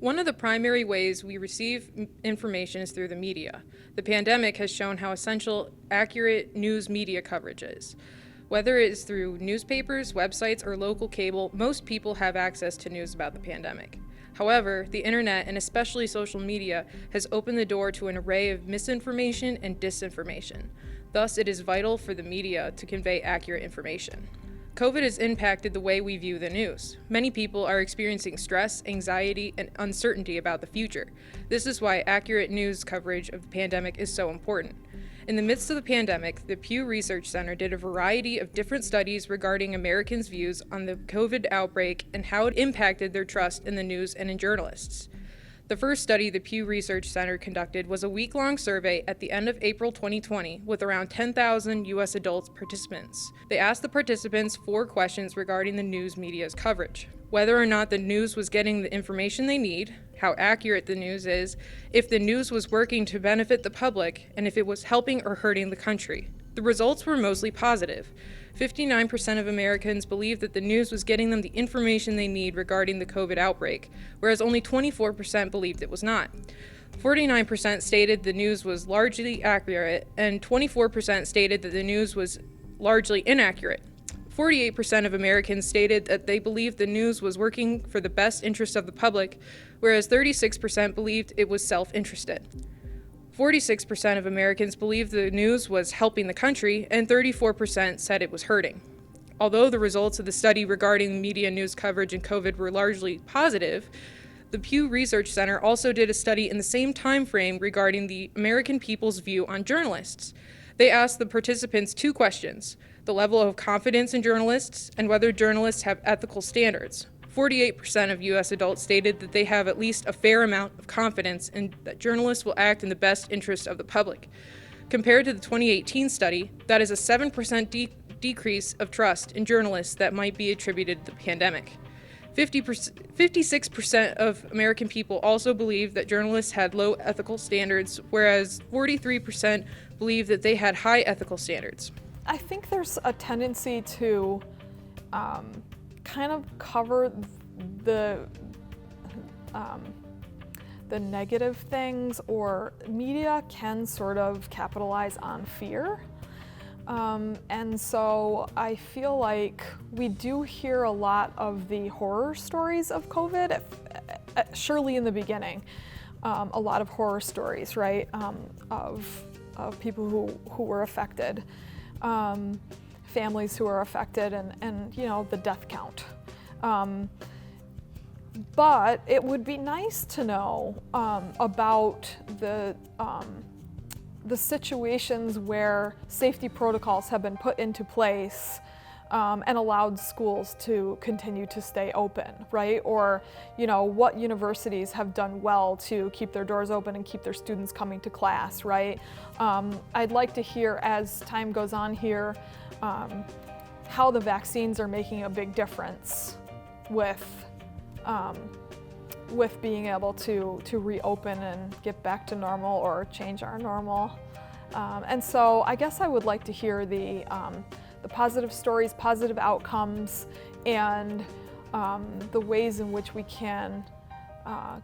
One of the primary ways we receive information is through the media. The pandemic has shown how essential accurate news media coverage is. Whether it is through newspapers, websites, or local cable, most people have access to news about the pandemic. However, the internet, and especially social media, has opened the door to an array of misinformation and disinformation. Thus, it is vital for the media to convey accurate information. COVID has impacted the way we view the news. Many people are experiencing stress, anxiety, and uncertainty about the future. This is why accurate news coverage of the pandemic is so important. In the midst of the pandemic, the Pew Research Center did a variety of different studies regarding Americans' views on the COVID outbreak and how it impacted their trust in the news and in journalists. The first study the Pew Research Center conducted was a week-long survey at the end of April 2020 with around 10,000 U.S. adult participants. They asked the participants 4 questions regarding the news media's coverage: whether or not the news was getting the information they need, how accurate the news is, if the news was working to benefit the public, and if it was helping or hurting the country. The results were mostly positive. 59% of Americans believed that the news was getting them the information they need regarding the COVID outbreak, whereas only 24% believed it was not. 49% stated the news was largely accurate, and 24% stated that the news was largely inaccurate. 48% of Americans stated that they believed the news was working for the best interest of the public, whereas 36% believed it was self-interested. 46% of Americans believed the news was helping the country, and 34% said it was hurting. Although the results of the study regarding media news coverage in COVID were largely positive, the Pew Research Center also did a study in the same time frame regarding the American people's view on journalists. They asked the participants 2 questions: the level of confidence in journalists and whether journalists have ethical standards. 48% of U.S. adults stated that they have at least a fair amount of confidence in that journalists will act in the best interest of the public. Compared to the 2018 study, that is a 7% decrease of trust in journalists that might be attributed to the pandemic. 56% of American people also believe that journalists had low ethical standards, whereas 43% believe that they had high ethical standards. I think there's a tendency to kind of cover the negative things, or media can sort of capitalize on fear. And so I feel like we do hear a lot of the horror stories of COVID, surely in the beginning, a lot of horror stories, right, of people who were affected. Families who are affected, and you know, the death count. But it would be nice to know about the situations where safety protocols have been put into place and allowed schools to continue to stay open, right? Or, you know, what universities have done well to keep their doors open and keep their students coming to class, right? I'd like to hear, as time goes on here, how the vaccines are making a big difference with being able to reopen and get back to normal or change our normal. And so I guess I would like to hear the positive stories, positive outcomes, and the ways in which we can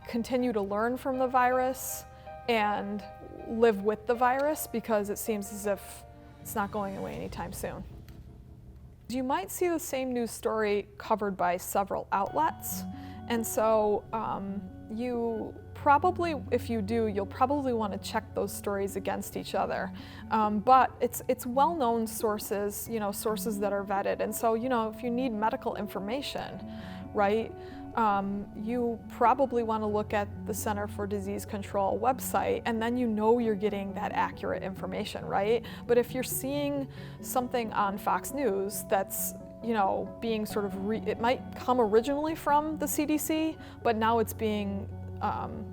continue to learn from the virus and live with the virus, because it seems as if it's not going away anytime soon. You might see the same news story covered by several outlets, and so you probably, if you do, you'll probably want to check those stories against each other. But it's well-known sources, you know, sources that are vetted, and so, you know, if you need medical information, right, you probably want to look at the Center for Disease Control website, and then you know you're getting that accurate information, right? But if you're seeing something on Fox News that's, you know, being sort of, it might come originally from the CDC, but now it's being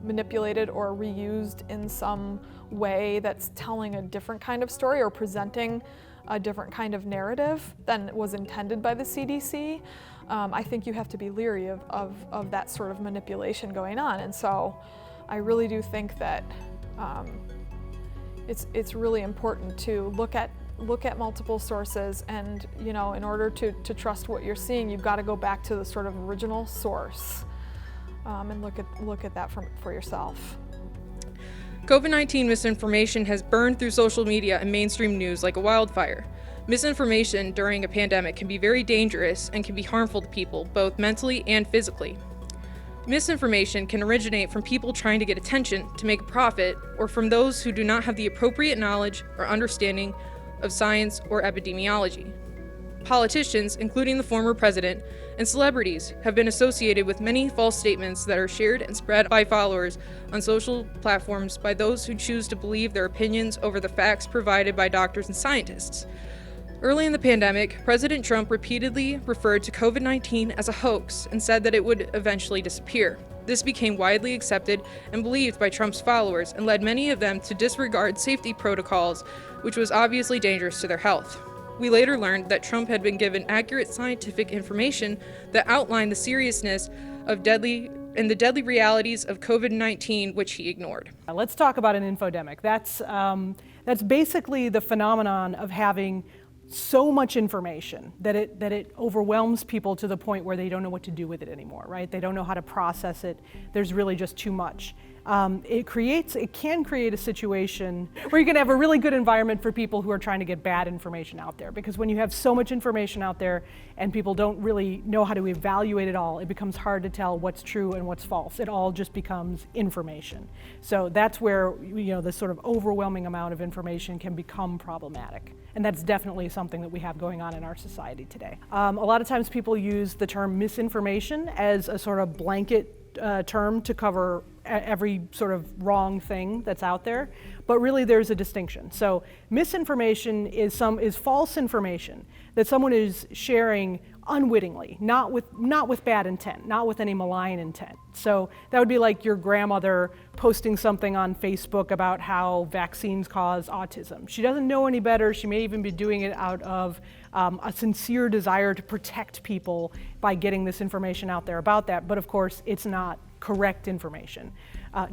manipulated or reused in some way that's telling a different kind of story or presenting a different kind of narrative than was intended by the CDC. I think you have to be leery of that sort of manipulation going on. And so I really do think that it's really important to look at multiple sources, and, you know, in order to trust what you're seeing, you've got to go back to the sort of original source. and look at that for yourself. COVID-19 misinformation has burned through social media and mainstream news like a wildfire. Misinformation during a pandemic can be very dangerous and can be harmful to people, both mentally and physically. Misinformation can originate from people trying to get attention to make a profit, or from those who do not have the appropriate knowledge or understanding of science or epidemiology. Politicians, including the former president, and celebrities have been associated with many false statements that are shared and spread by followers on social platforms by those who choose to believe their opinions over the facts provided by doctors and scientists. Early in the pandemic, President Trump repeatedly referred to COVID-19 as a hoax and said that it would eventually disappear. This became widely accepted and believed by Trump's followers and led many of them to disregard safety protocols, which was obviously dangerous to their health. We later learned that Trump had been given accurate scientific information that outlined the seriousness of the deadly realities of COVID-19, which he ignored. Let's talk about an infodemic. That's basically the phenomenon of having so much information that it overwhelms people to the point where they don't know what to do with it anymore, right? They don't know how to process it. There's really just too much. It can create a situation where you can have a really good environment for people who are trying to get bad information out there, because when you have so much information out there and people don't really know how to evaluate it all, it becomes hard to tell what's true and what's false. It all just becomes information. So that's where, this sort of overwhelming amount of information can become problematic. And that's definitely something that we have going on in our society today. A lot of times people use the term misinformation as a sort of blanket term to cover every sort of wrong thing that's out there, but really there's a distinction. So misinformation is false information that someone is sharing unwittingly, not with bad intent, not with any malign intent. So that would be like your grandmother posting something on Facebook about how vaccines cause autism. She doesn't know any better. She may even be doing it out of a sincere desire to protect people by getting this information out there about that. But of course, it's not correct information.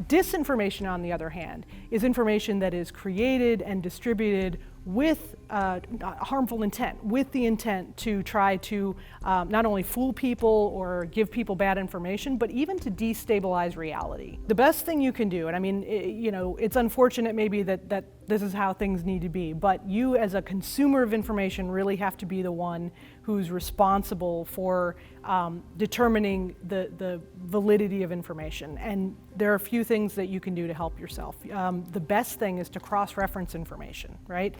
Disinformation, on the other hand, is information that is created and distributed with harmful intent, with the intent to try to not only fool people or give people bad information, but even to destabilize reality. The best thing you can do, and I mean, it's unfortunate maybe that this is how things need to be, but you as a consumer of information really have to be the one who's responsible for determining the validity of information. And there are a few things that you can do to help yourself. The best thing is to cross-reference information, right?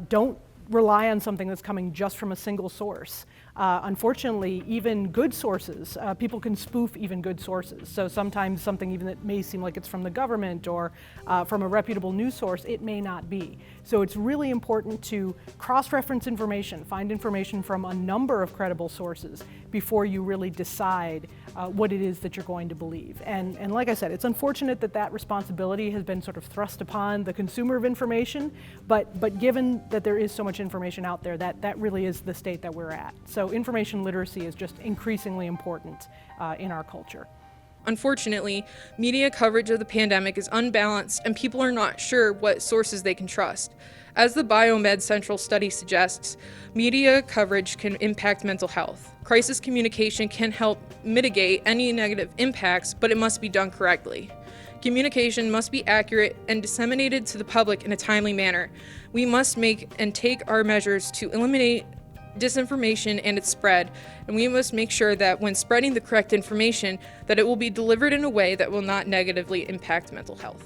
Don't rely on something that's coming just from a single source. Unfortunately, even good sources, people can spoof even good sources. So sometimes something even that may seem like it's from the government or from a reputable news source, it may not be. So it's really important to cross-reference information, find information from a number of credible sources before you really decide what it is that you're going to believe. And like I said, it's unfortunate that responsibility has been sort of thrust upon the consumer of information, but given that there is so much information out there, that really is the state that we're at. So information literacy is just increasingly important in our culture. Unfortunately, media coverage of the pandemic is unbalanced and people are not sure what sources they can trust. As the Biomed Central study suggests, media coverage can impact mental health. Crisis communication can help mitigate any negative impacts, but it must be done correctly. Communication must be accurate and disseminated to the public in a timely manner. We must make and take our measures to eliminate disinformation and its spread, and we must make sure that when spreading the correct information, that it will be delivered in a way that will not negatively impact mental health.